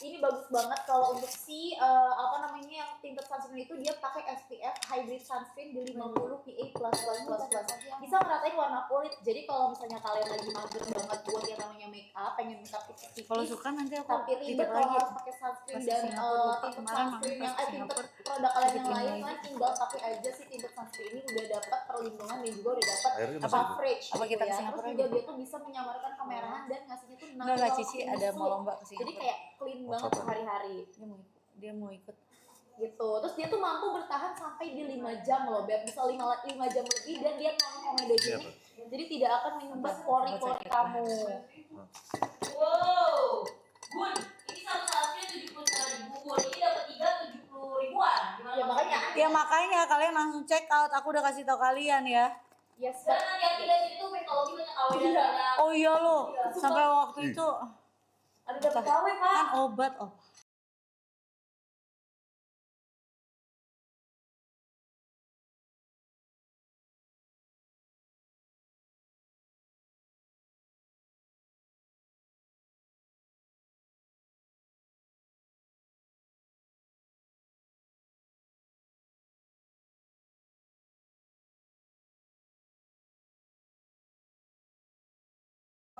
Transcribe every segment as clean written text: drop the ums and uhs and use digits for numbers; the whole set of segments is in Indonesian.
Ini bagus banget kalau untuk si apa namanya yang tinted sunscreen itu dia pakai SPF hybrid sunscreen di 50 PA++++. Bisa ngeratain warna kulit. Jadi kalau misalnya kalian lagi mager banget buat yang namanya make up, pengen make up tipis-tipis. Kalau suka nanti aku tapi ribet kalau harus pakai sunscreen dan tinted sunscreen yang tinted produk kalian yang lain kan tinggal pakai aja si tinted sunscreen ini udah dapat perlindungan dan juga udah dapat coverage apa kita ya. Terus juga dia tuh bisa menyamarkan kemerahan dan ngasihnya tuh natural. Cici ada mau lomba ke jadi kayak clean banget sehari-hari. Dia mau ikut gitu. Terus dia tuh mampu bertahan sampai di 5 jam loh, Beb. Bisa 5 jam lebih dan dia non-comedogenic. Jadi tidak akan menyumbat pori-pori kamu. Wow. Bun, ini satu saatnya 79.000 Bun. Ini dapat 3 70 ribuan. Gimana? Ya makanya kalian langsung check out. Aku udah kasih tau kalian ya. Yes. Dan hati-hati guys, itu metodologi banyak KW dan ada. Oh iya loh. Sampai waktu itu ada dapat KW, Pak. Kan obat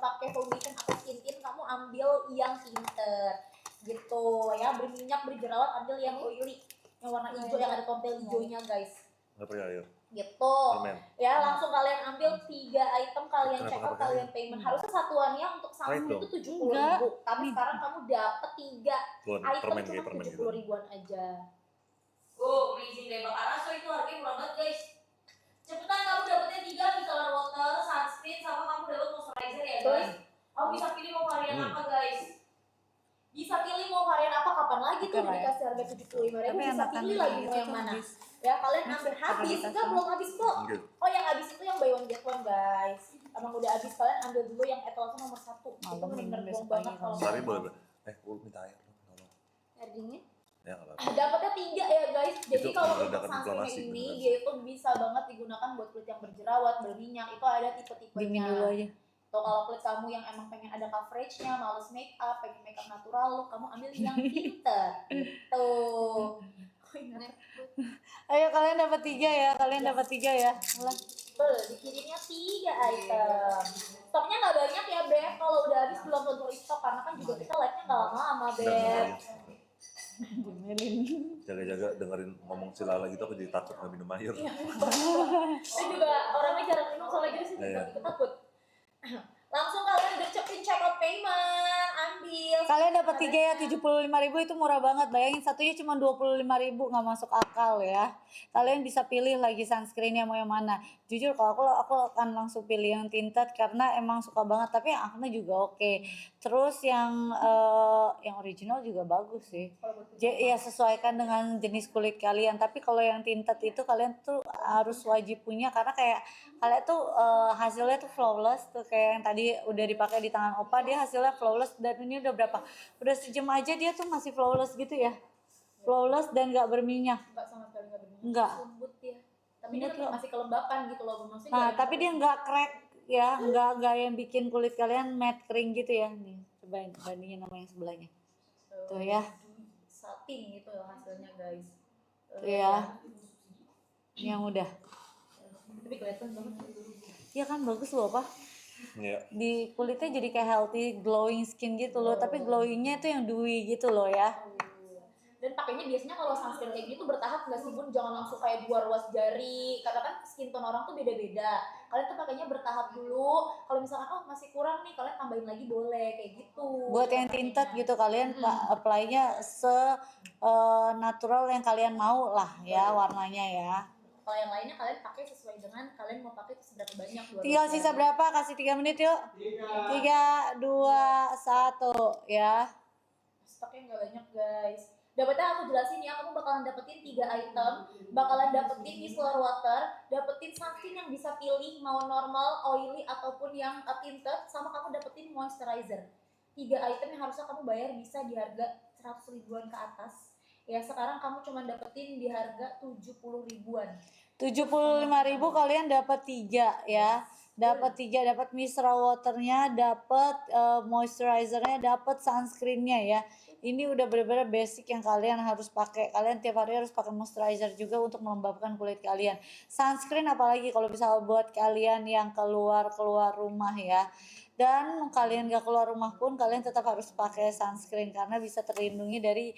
pakai foundation atau skin tint, kamu ambil yang tinted gitu ya, berminyak berjerawat ambil yang oily yang warna hijau yang ada tompel hijaunya guys. Nggak percaya air Gitu ya, langsung kalian ambil 3 item, kalian check out, kalian payment. Harusnya satuannya untuk sunscreen itu 70.000, tapi sekarang kamu dapet 3 item cuma 70 ribuan aja. Oh, amazing deh Bang Araso, itu harganya murah banget guys. Cepetan kamu dapetnya 3 micellar water, sunscreen, sama kamu dapet moisturizer ya guys. Kamu bisa pilih mau varian apa guys. Bisa pilih mau varian apa, kapan lagi tuh dikasih harga 75.000, bisa pilih lagi mau yang mana. Ya kalian ambil habis, enggak belum habis kok. Oh yang habis itu yang buy one get one guys. Emang udah habis, kalian ambil dulu yang etalase nomor 1. Itu bener-bener buang banget kalau. Sari boleh. Minta air dong, tolong. Air dingin? Ya enggak apa-apa. Dapatnya 3 ya guys. Jadi kalau untuk sunscreen ini bener. dia itu bisa banget digunakan buat kulit yang berjerawat, berminyak. Itu ada tipe-tipenya. Dimin dulu aja. Tuh kalau kulit kamu yang emang pengen ada coveragenya, males make up, pengen make up natural look, kamu ambil yang tinted. Gitu. Ayo kalian dapat 3 ya, dapat 3 ya. Dikirimnya 3 item. Stoknya nggak banyak ya Beb, kalau udah habis belum tentu restock karena kan juga kita live-nya nggak lama-lama Beb. Jaga-jaga dengerin ngomong si Lala gitu, aku jadi takut nggak minum air. Saya juga orangnya jarang minum soalnya jadi sih takut. Langsung kalian gercepin check out payment, ambil. Kalian dapat 3 ya, 75.000 itu murah banget. Bayangin satunya cuma 25.000, nggak masuk akal ya. Kalian bisa pilih lagi sunscreennya mau yang mana. Jujur kalau aku akan langsung pilih yang tinted karena emang suka banget. Tapi yang Acne juga oke. Terus yang original juga bagus sih. Ya sesuaikan dengan jenis kulit kalian. Tapi kalau yang tinted itu kalian tuh harus wajib punya karena kayak kalian tuh hasilnya tuh flawless tuh kayak yang tadi udah dipakai di tangan Opa, dia hasilnya flawless dan ini udah berapa? Udah sejam aja dia tuh masih flawless gitu ya. Flawless dan nggak berminyak. Enggak sama sekali nggak berminyak. Enggak. Lembut ya. Tapi dia masih kelembapan gitu loh maksudnya. Nah, tapi dia nggak crack ya, nggak yang bikin kulit kalian matte kering gitu ya. Nih, cobain bandingin sama yang sebelahnya. Tuh ya. Satin gitu hasilnya guys. Tuh ya. Yang udah. Tapi kelihatan banget. Iya kan bagus loh, Pak. Iya. Di kulitnya jadi kayak healthy glowing skin gitu loh, tapi glowingnya itu yang dewy gitu loh ya. Dan pakainya biasanya kalau sunscreen kayak gitu bertahap nggak sih Bun, jangan langsung kayak 2 ruas jari karena kan skin tone orang tuh beda-beda. Kalian tuh pakainya bertahap dulu, kalau misalkan masih kurang nih kalian tambahin lagi boleh kayak gitu. Buat yang tinted gitu kalian apply-nya natural yang kalian mau lah ya warnanya ya. Kalau yang lainnya kalian pakai sesuai dengan kalian mau pakai itu seberapa banyak. Tinggal sisa berapa? Kasih 3 menit yuk. 3, 2, 1 ya. Stoknya nggak banyak guys. Dapatnya aku jelasin ya, kamu bakalan dapetin 3 item, bakalan dapetin micellar water, dapetin sunscreen yang bisa pilih mau normal, oily ataupun yang tinted, sama kamu dapetin moisturizer. 3 item yang harusnya kamu bayar bisa di harga 100 ribuan ke atas. Ya sekarang kamu cuma dapetin di harga 70 ribuan. 75.000 kalian dapat 3 ya. Dapat micellar waternya, dapat moisturizernya, dapat sunscreennya ya. Ini udah benar-benar basic yang kalian harus pakai. Kalian tiap hari harus pakai moisturizer juga untuk melembabkan kulit kalian. Sunscreen apalagi kalau bisa buat kalian yang keluar rumah ya. Dan kalian gak keluar rumah pun kalian tetap harus pakai sunscreen karena bisa terlindungi dari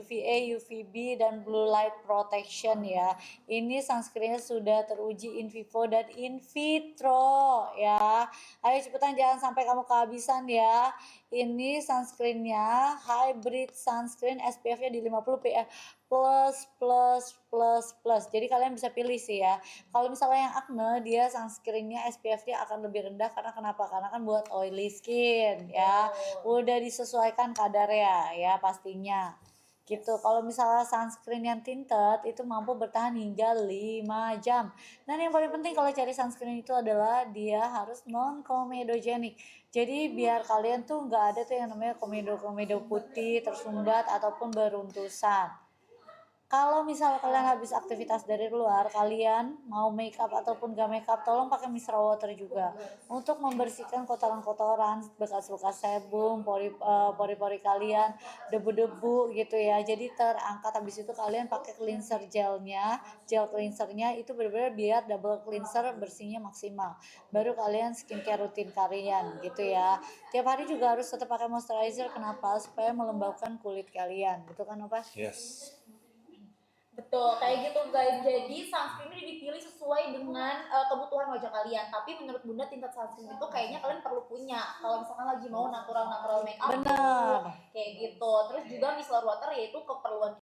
UVA, UVB dan blue light protection ya. Ini sunscreennya sudah teruji in vivo dan in vitro ya. Ayo cepetan, jangan sampai kamu kehabisan ya. Ini sunscreennya hybrid sunscreen, SPF-nya di 50 PA plus. Jadi kalian bisa pilih sih ya. Kalau misalnya yang acne, dia sunscreennya SPF-nya akan lebih rendah karena kenapa? Karena kan buat oily skin ya. Udah disesuaikan kadarnya ya pastinya. Gitu. Kalau misalnya sunscreen yang tinted itu mampu bertahan hingga 5 jam. Dan yang paling penting kalau cari sunscreen itu adalah dia harus non comedogenic. Jadi biar kalian tuh nggak ada tuh yang namanya komedo putih tersumbat ataupun beruntusan. Kalau misalnya kalian habis aktivitas dari luar, kalian mau makeup ataupun gak makeup, tolong pakai micellar water juga untuk membersihkan kotoran-kotoran, bekas-bekas sebum, pori-pori kalian, debu-debu gitu ya. Jadi terangkat. Habis itu kalian pakai cleanser gel cleansernya itu benar-benar biar double cleanser bersihnya maksimal. Baru kalian skincare rutin kalian gitu ya. Tiap hari juga harus tetap pakai moisturizer. Kenapa? Supaya melembabkan kulit kalian. Betul kan, Opa? Yes. Betul, kayak gitu guys. Jadi sunscreen ini dipilih sesuai dengan kebutuhan wajah kalian. Tapi menurut Bunda tinted sunscreen itu kayaknya kalian perlu punya. Kalau misalkan lagi mau natural makeup, Bener. kayak gitu. Terus juga micellar water yaitu keperluan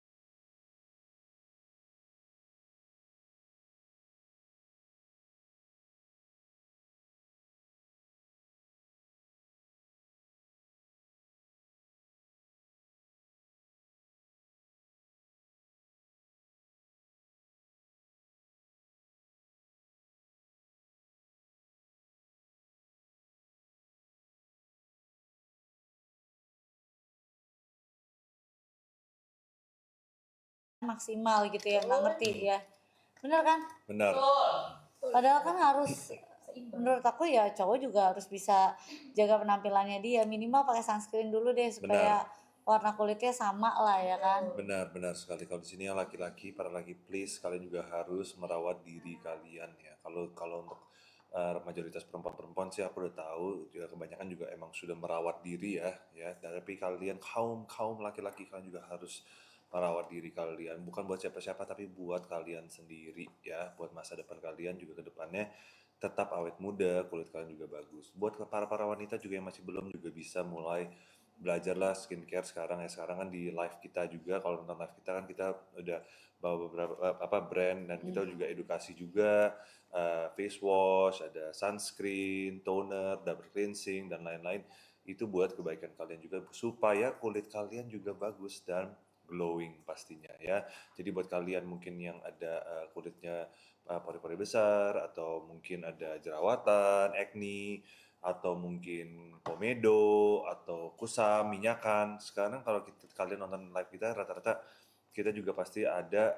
maksimal gitu ya, nggak ngerti ya. Bener kan? Benar. Padahal kan harus, menurut aku ya cowok juga harus bisa jaga penampilannya dia, minimal pakai sunscreen dulu deh supaya warna kulitnya sama lah ya kan. Benar sekali. Kalau di sini yang laki-laki, para laki please, kalian juga harus merawat diri kalian ya. Kalau untuk mayoritas perempuan sih aku udah tahu, juga kebanyakan juga emang sudah merawat diri ya. Tapi kalian kaum laki-laki kalian juga harus merawat diri kalian, bukan buat siapa-siapa tapi buat kalian sendiri ya, buat masa depan kalian juga ke depannya tetap awet muda, kulit kalian juga bagus. Buat para wanita juga yang masih belum juga bisa mulai belajarlah skincare sekarang ya. Sekarang kan di live kita juga, kalau nonton live kita kan kita udah bawa beberapa brand, dan kita juga edukasi juga, face wash, ada sunscreen, toner, double cleansing dan lain-lain. Itu buat kebaikan kalian juga supaya kulit kalian juga bagus dan glowing pastinya ya. Jadi buat kalian mungkin yang ada kulitnya pori-pori besar, atau mungkin ada jerawatan, acne, atau mungkin komedo, atau kusam, minyakan. Sekarang kalau kalian nonton live kita, rata-rata kita juga pasti ada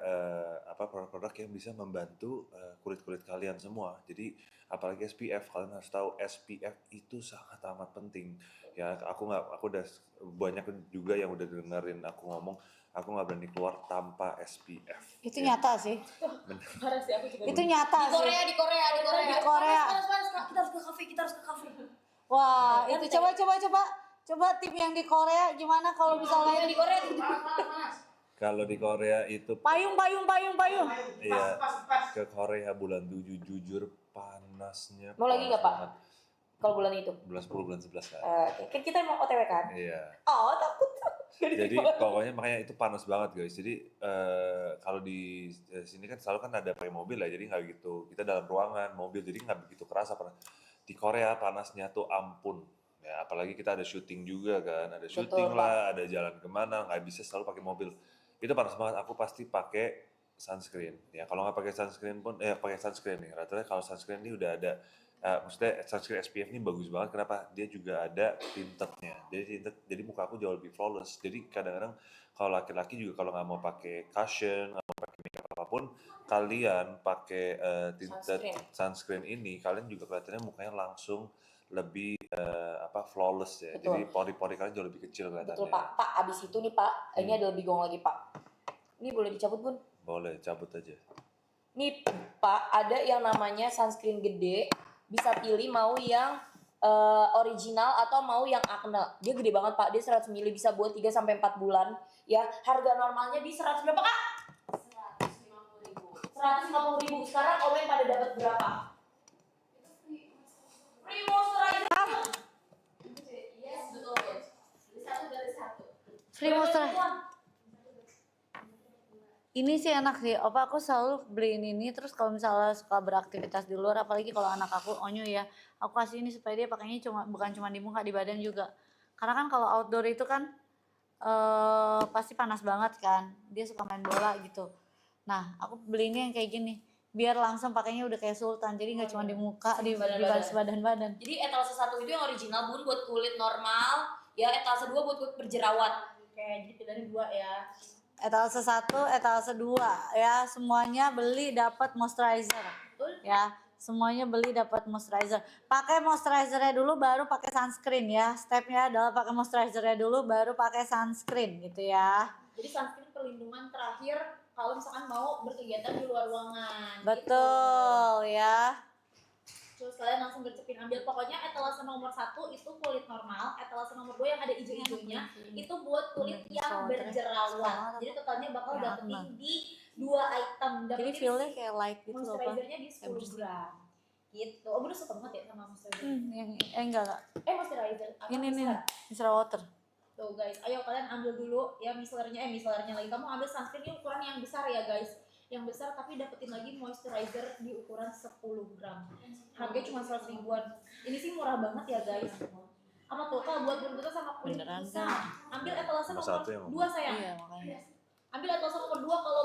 produk-produk yang bisa membantu kulit-kulit kalian semua. Jadi apalagi SPF, kalian harus tahu SPF itu sangat amat penting. Ya, aku udah banyak juga yang udah dengerin aku ngomong, aku nggak berani keluar tanpa SPF. Itu ya. nyata sih. parah sih aku juga. Itu nyata Di sih. Korea. Di Korea. Panas. Kita harus ke kafe. Wah, itu coba tim yang di Korea gimana kalau misalnya Di Korea Kalau di Korea itu payung. iya, ke Korea bulan 7 jujur panasnya. Mau lagi nggak, Pak? banget. Kalau bulan itu. Bulan 10, bulan 11 kan. Kan kita emang OTW kan? Iya. Oh, takut. Jadi pokoknya makanya itu panas banget guys. Jadi kalau di sini kan selalu kan ada pakai mobil ya, jadi nggak gitu. Kita dalam ruangan mobil, jadi nggak begitu kerasa panas. Di Korea panasnya tuh ampun. Ya apalagi kita ada syuting juga kan, ada syuting lah, ada jalan kemana, nggak bisa selalu pakai mobil. Itu panas banget. Aku pasti pakai sunscreen. Ya kalau nggak pakai sunscreen pun, pakai sunscreen nih. Rata-rata kalau sunscreen ini udah ada. Maksudnya sunscreen SPF ini bagus banget. Kenapa? Dia juga ada tintednya. Jadi muka aku jauh lebih flawless. Jadi kadang-kadang kalau laki-laki juga kalau nggak mau pakai cushion, nggak mau pakai makeup walaupun kalian pakai tinted Sunscreen. sunscreen ini, kalian juga kelihatannya mukanya langsung lebih flawless ya. Betul. Jadi pori-pori kalian jauh lebih kecil kelihatannya. Betul Pak. Pak, abis itu nih Pak, ini ada lebih gong lagi Pak. Ini boleh dicabut Bun? Boleh, cabut aja. Nih Pak, ada yang namanya sunscreen gede. Bisa pilih mau yang original atau mau yang acne. Dia gede banget Pak, dia 100 ml bisa buat 3-4 bulan. Ya, harga normalnya di 100 berapa Kak? 150.000. Sekarang komen pada dapat berapa? Free moisturizer. Yes, betul. Beli satu dari satu. Free moisturizer. Ini sih enak sih, aku selalu beliin ini, terus kalau misalnya suka beraktivitas di luar, apalagi kalau anak aku onyo ya, aku kasih ini supaya dia pakainya bukan cuma di muka, di badan juga. Karena kan kalau outdoor itu kan pasti panas banget kan, dia suka main bola gitu. Nah, aku beliinnya yang kayak gini, biar langsung pakainya udah kayak sultan, jadi nggak cuma di muka, di badan-badan. Jadi etalase 1 itu yang original Bun buat kulit normal, ya etalase 2 buat kulit berjerawat. Oke, jadi pilihannya 2 ya. Etalase 1, etalase 2 ya, semuanya beli dapat moisturizer. Betul. Ya, semuanya beli dapat moisturizer. Pakai moisturizernya dulu baru pakai sunscreen ya. Stepnya adalah pakai moisturizernya dulu baru pakai sunscreen gitu ya. Jadi sunscreen perlindungan terakhir kalau misalkan mau berkegiatan di luar ruangan. Betul ya. Terus kalian langsung gercepin, ambil pokoknya etalase nomor 1 itu kulit normal, etalase nomor 2 yang ada hijau-hijaunya itu buat kulit yang berjerawat. Jadi totalnya bakal dapetin di 2 item. Jadi Dapetin feelnya kayak light gitu loh, Pak. moisturizernya di 10 gram. Gitu. Oh, bener suka banget ya sama moisturizer. Enggak. Moisturizer. Apa Ini micellar? micellar water. Tuh guys, ayo kalian ambil dulu ya micellarnya lagi. Kamu ambil sunscreen ini ukuran yang besar ya guys. Yang besar tapi dapetin lagi moisturizer di ukuran 10 gram. Harganya cuma 100 ribuan. Ini sih murah banget ya guys. Apa tuh kalau buat beruntung sama kulit Beneran bisa. kan? Ambil etalase Nomor nomor satu yang 2 sayang. Iya, makanya. Ambil etalase nomor 2 kalau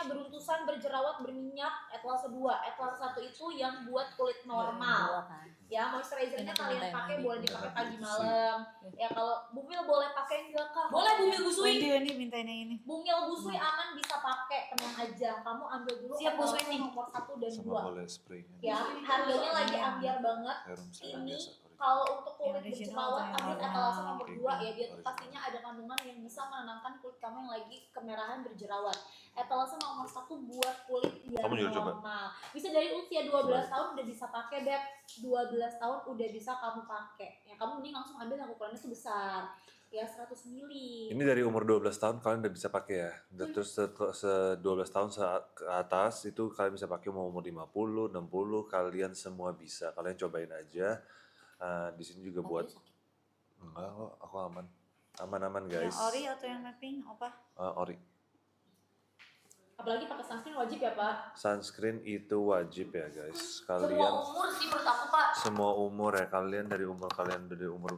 beruntusan, berjerawat, berminyak, etalase 2. Etalase 1 itu yang buat kulit normal. Ya, moisturizernya kalian pakai boleh dipakai pagi malam. Ya kalau bumil boleh pakai enggak Kak? Boleh bumil busui. Ini mintain yang ini. Bumil busui aman bisa pakai, tenang aja. Kamu ambil dulu Siap, Bu etalase Switi. nomor 1 dan 2. Sama boleh spraynya. Ya, harganya lagi ambiar banget. Serum saya Ini biasa. kalau untuk kulit Yang original berjerawat atau yang ambil normal? etalase nomor 2 ya, dia tuh Original. pastinya ada kandungan yang bisa menenangkan kulit kamu yang lagi kemerahan berjerawat. Etalase nomor 1 buat kulit yang Kamu juga coba. normal. Bisa dari usia 12 tahun udah bisa pakai, Beb. 12 tahun udah bisa kamu pakai. Ya kamu mending langsung ambil yang ukurannya tuh besar. Ya 100 mili. Ini dari umur 12 tahun kalian udah bisa pakai ya. Dan terus 12 tahun ke atas itu kalian bisa pakai mau umur 50, 60, kalian semua bisa. Kalian cobain aja. Di sini juga buat enggak kok, aku aman. Aman-aman guys. Yang ori atau yang mapping apa? Ori. Apalagi pakai sunscreen wajib ya, Pak. Sunscreen itu wajib ya guys. Semua Kalian umur sih menurut aku Pak. semua umur ya, kalian dari umur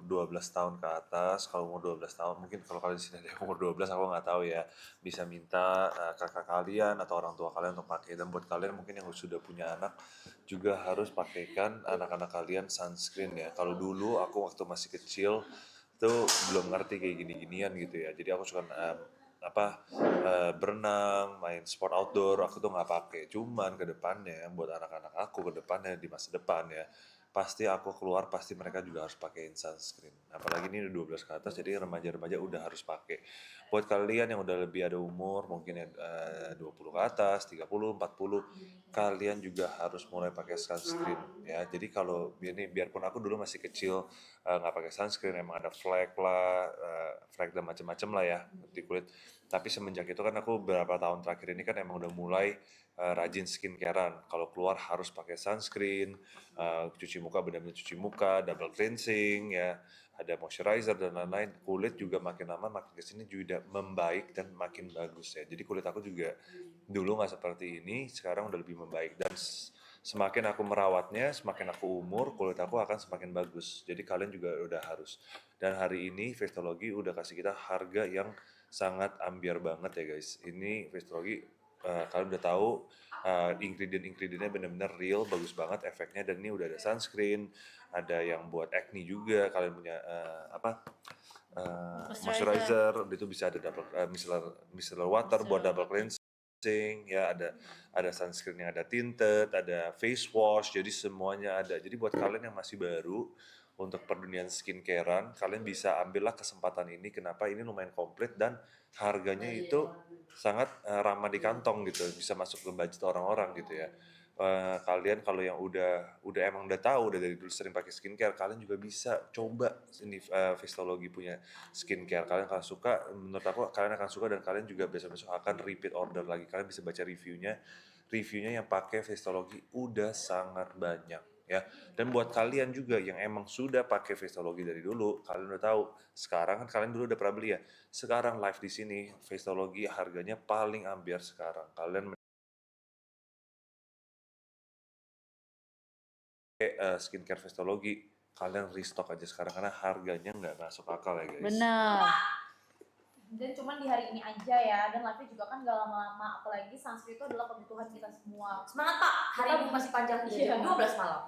12 tahun ke atas. Kalau umur 12 tahun mungkin kalau kalian di sini ada umur 12 aku nggak tahu ya, bisa minta kakak kalian atau orang tua kalian untuk pakai. Dan buat kalian mungkin yang sudah punya anak juga harus pakaikan anak-anak kalian sunscreen ya. Kalau dulu aku waktu masih kecil tuh belum ngerti kayak gini-ginian gitu ya, jadi aku suka berenang, main sport outdoor, aku tuh nggak pakai. Cuman ke depannya buat anak-anak aku ke depannya di masa depan ya, pasti aku keluar pasti mereka juga harus pakein sunscreen. Apalagi ini udah 12 ke atas, jadi remaja-remaja udah harus pakai. Buat kalian yang udah lebih ada umur, mungkin ya 20 ke atas, 30, 40, kalian juga harus mulai pakai sunscreen ya. Jadi kalau ini biarpun aku dulu masih kecil nggak pakai sunscreen, emang ada flek lah, flek dan macam-macam lah ya di kulit. Tapi semenjak itu kan aku beberapa tahun terakhir ini kan emang udah mulai rajin skincarean. Kalau keluar harus pakai sunscreen, cuci muka benar-benar cuci muka, double cleansing ya, ada moisturizer dan lain-lain. Kulit juga makin lama makin kesini juga membaik dan makin bagus ya. Jadi kulit aku juga dulu nggak seperti ini, sekarang udah lebih membaik. Dan semakin aku merawatnya, semakin aku umur, kulit aku akan semakin bagus. Jadi kalian juga udah harus. Dan hari ini Vestology udah kasih kita harga yang sangat ambiar banget ya guys. Ini Vestology kalian udah tahu ingredient-ingredientnya benar-benar real, bagus banget efeknya. Dan ini udah ada sunscreen, ada yang buat acne juga. Kalian punya moisturizer, itu bisa ada double micellar water buat double cleanse. ya, ada sunscreen yang ada tinted, ada face wash, jadi semuanya ada. Jadi buat kalian yang masih baru untuk perdunian skincarean, kalian bisa ambillah kesempatan ini. Kenapa? Ini lumayan komplit dan harganya itu sangat ramah di kantong gitu, bisa masuk ke budget orang-orang gitu ya. Kalian kalau yang udah emang udah tahu udah dari dulu sering pakai skincare, kalian juga bisa coba ini Vestology punya skincare. Kalian akan suka, menurut aku kalian akan suka dan kalian juga besok-besok akan repeat order lagi. Kalian bisa baca reviewnya yang pakai Vestology udah sangat banyak ya. Dan buat kalian juga yang emang sudah pakai Vestology dari dulu, kalian udah tahu. Sekarang kan kalian dulu udah pernah beli ya. Sekarang live di sini Vestology harganya paling ambiar sekarang. Kalian skincare Vestology, kalian restock aja sekarang karena harganya nggak masuk akal ya guys. Bener. Dan cuman di hari ini aja ya, dan live juga kan gak lama-lama, apalagi sunscreen itu adalah kebutuhan kita semua. Semangat Pak, hari ini masih panjang Iya. jam 12 malam.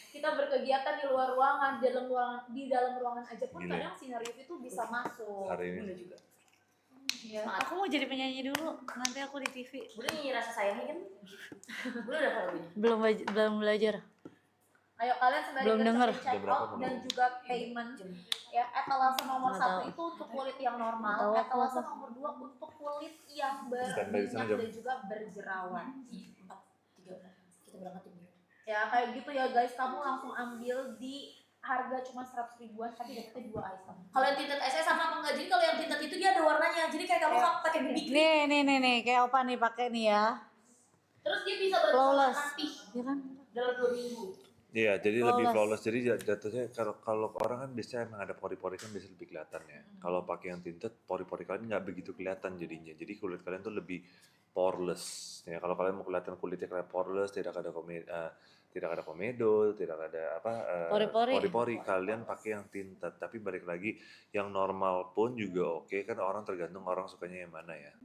Kita berkegiatan di luar ruangan, di dalam ruangan aja pun Gini. kadang sinar UV itu bisa masuk. Hari ini Bunda juga. Ya. Aku mau jadi penyanyi dulu, nanti aku di TV. Bunda nyanyi rasa sayangnya kan? Bunda udah tahu ini. Belum belajar. Ayo kalian sembari Belum denger. check Jam berapa out mau dan denger? juga payment. Ya, etalase nomor Nggak 1 tahu. itu untuk kulit yang normal, Nggak tahu aku etalase apa. nomor 2 untuk kulit yang Standby di sana berminyak jam. dan juga berjerawat. 4.3 kita berangkat jam 2. Ya kayak gitu ya guys, kamu langsung ambil di harga cuma 100 ribuan tapi dapetnya 2 item. Kalau yang tinted esnya sama apa enggak? Jadi kalau yang tinted itu dia ada warnanya. Jadi kayak kamu Iya. pakai BB cream. Nih, kayak Opa nih pakai nih ya. Terus dia bisa Flawless. rapih Iya kan? dalam 2 minggu. Iya, jadi lebih Flawless. flawless. Jadi jatuhnya kalau orang kan biasanya emang ada pori-pori kan bisa lebih kelihatan ya. Kalau pakai yang tinted, pori-pori kalian nggak begitu kelihatan jadinya. Jadi kulit kalian tuh lebih poreless. Ya, kalau kalian mau kelihatan kulitnya kayak poreless, tidak ada komedo, tidak ada pori-pori, kalian pakai yang tinted. Tapi balik lagi, yang normal pun juga oke kan, orang tergantung orang sukanya yang mana ya.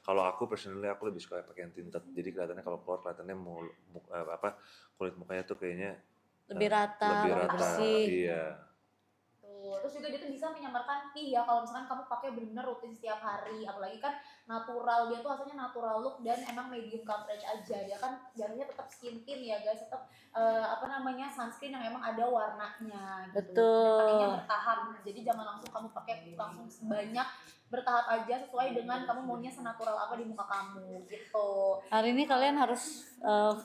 Kalau aku personally aku lebih suka pakai yang tinted. Jadi kelihatannya kalau keluar kelihatannya kulit mukanya tuh kayaknya Lebih rata, lebih lebih rata. bersih. Iya. Tuh. Terus juga dia tuh bisa menyamarkan pih ya kalau misalkan kamu pakai benar-benar rutin setiap hari, apalagi kan natural, dia tuh hasilnya natural look dan emang medium coverage aja. Dia kan jadinya tetap skin tint ya guys, tetap sunscreen yang emang ada warnanya gitu. Betul. Dan pakainya bertahap. Jadi jangan langsung kamu pakai langsung sebanyak, bertahap aja sesuai dengan kamu maunya senatural apa di muka kamu gitu. Hari ini kalian harus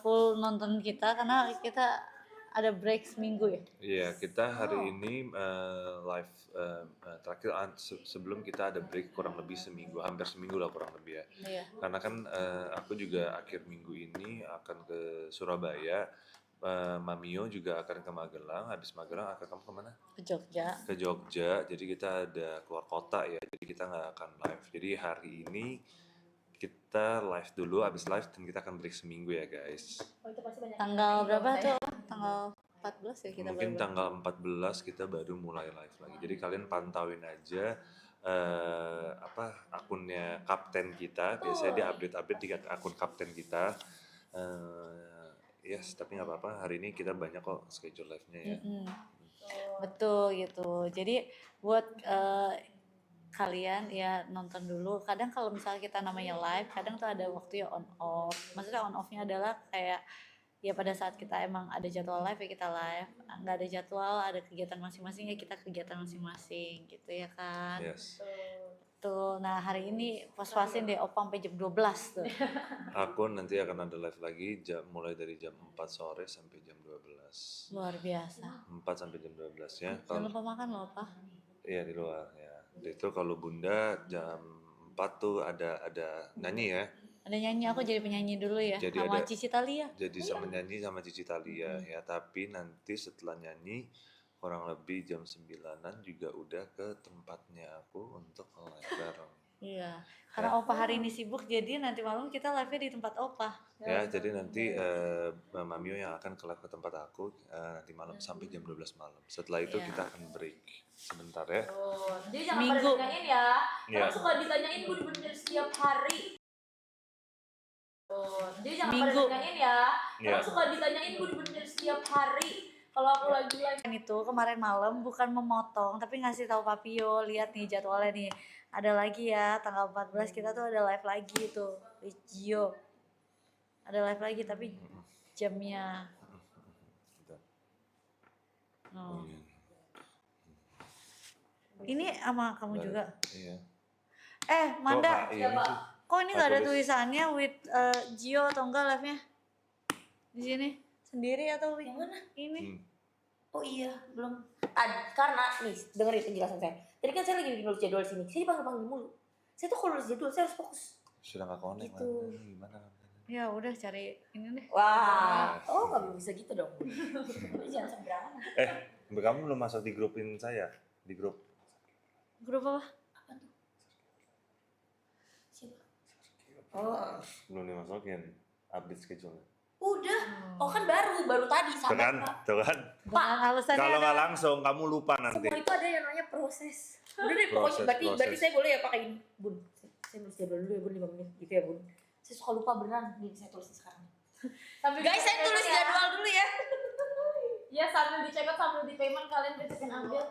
full nonton kita karena kita ada break seminggu ya. Iya, kita hari ini live terakhir sebelum kita ada break kurang lebih seminggu, hampir seminggu lah kurang lebih ya. Iya. Karena kan aku juga akhir minggu ini akan ke Surabaya, Mamio juga akan ke Magelang, habis Magelang akan kamu kemana? Ke Jogja. Ke Jogja, jadi kita ada keluar kota ya, jadi kita nggak akan live. Jadi hari ini kita live dulu, habis live dan kita akan break seminggu ya guys. Oh, itu pasti banyak Tanggal yang berapa nanya. tuh? Tanggal 14 ya kita Mungkin baru. tanggal 14 kita baru mulai live lagi. Jadi kalian pantauin aja akunnya kapten kita. Biasanya dia update di akun kapten kita. Yes, tapi nggak apa-apa. Hari ini kita banyak kok schedule live-nya ya. Mm-mm. Betul gitu. Jadi buat kalian ya nonton dulu. Kadang kalau misalnya kita namanya live, kadang tuh ada waktu ya on off. Maksudnya on off-nya adalah kayak ya pada saat kita emang ada jadwal live ya kita live, nggak ada jadwal, ada kegiatan masing-masing ya kita kegiatan masing-masing gitu ya kan. Yes. Tuh, nah hari ini pas-pasin deh Opa sampai jam 12 tuh. Aku nanti akan ada live lagi mulai dari jam 4 sore sampai jam 12. Luar biasa. 4 sampai jam 12 ya. Jangan lupa makan loh Opa. Iya di luar ya. Itu kalau Bunda jam 4 tuh ada nyanyi ya. Ada nyanyi, aku jadi penyanyi dulu ya. Jadi sama ada- Cici Talia. Jadi sama nyanyi sama Cici Talia ya. Tapi nanti setelah nyanyi kurang lebih jam 9-an juga udah ke tempatnya aku untuk live bareng. Iya. Karena Opa hari ini sibuk jadi nanti malam kita live-nya di tempat Opa. Ya, jadi nanti Mamio yang akan ke live ke tempat aku nanti malam sampai jam 12 malam. Setelah itu Iya. kita akan break sebentar ya. Oh, jadi jangan Seminggu. pada ditanyain ya. Iya. Kamu suka ditanyain bener-bener setiap hari. Oh, jadi jangan Seminggu. pada ditanyain ya. Iya. Kamu suka ditanyain bener-bener setiap hari. Kalau aku lagi live. Itu kemarin malam bukan memotong tapi ngasih tahu Papio, lihat nih jadwalnya nih. ada lagi ya tanggal 14 kita tuh ada live lagi tuh di Gio. Ada live lagi tapi jamnya. Bentar. Oh. Oh, iya. Ini sama kamu juga. Iya. Manda, Kok HI ini sih? kok ini nggak ada Tulis. tulisannya with Gio atau enggak live-nya? Di sini sendiri atau Yang mana? ini? Oh iya, belum. Karena nih, dengerin penjelasan saya. Tadi kan saya lagi bikin nulis jadwal sini. Saya dipanggil-panggil mulu. Saya tuh kalau nulis jadwal saya harus fokus. Sudah nggak connect Gitu. lah. Gimana? Ya udah cari ini deh. Wah, oh nggak bisa gitu dong. Jangan sembarangan. Kamu belum masuk di grupin saya? Di grup? Grup apa? Apa tuh? Siapa? Oh, Belum dimasukin. Update schedule. udah. Oh kan baru tadi Tuh kan? sama Pak. Tuh kan? Dengan alasannya Kalau ada. nggak langsung, kamu lupa nanti. Semua itu ada yang namanya proses. Udah deh, Proses, pokoknya berarti proses. saya boleh ya pakai ini. Bun, saya nulis jadwal dulu ya Bun 5 menit gitu ya Bun. Saya suka lupa beneran. Nih saya tulis sekarang. Guys, saya tulis jadwal dulu ya. Ya sambil dicetak sambil di payment kalian besok update.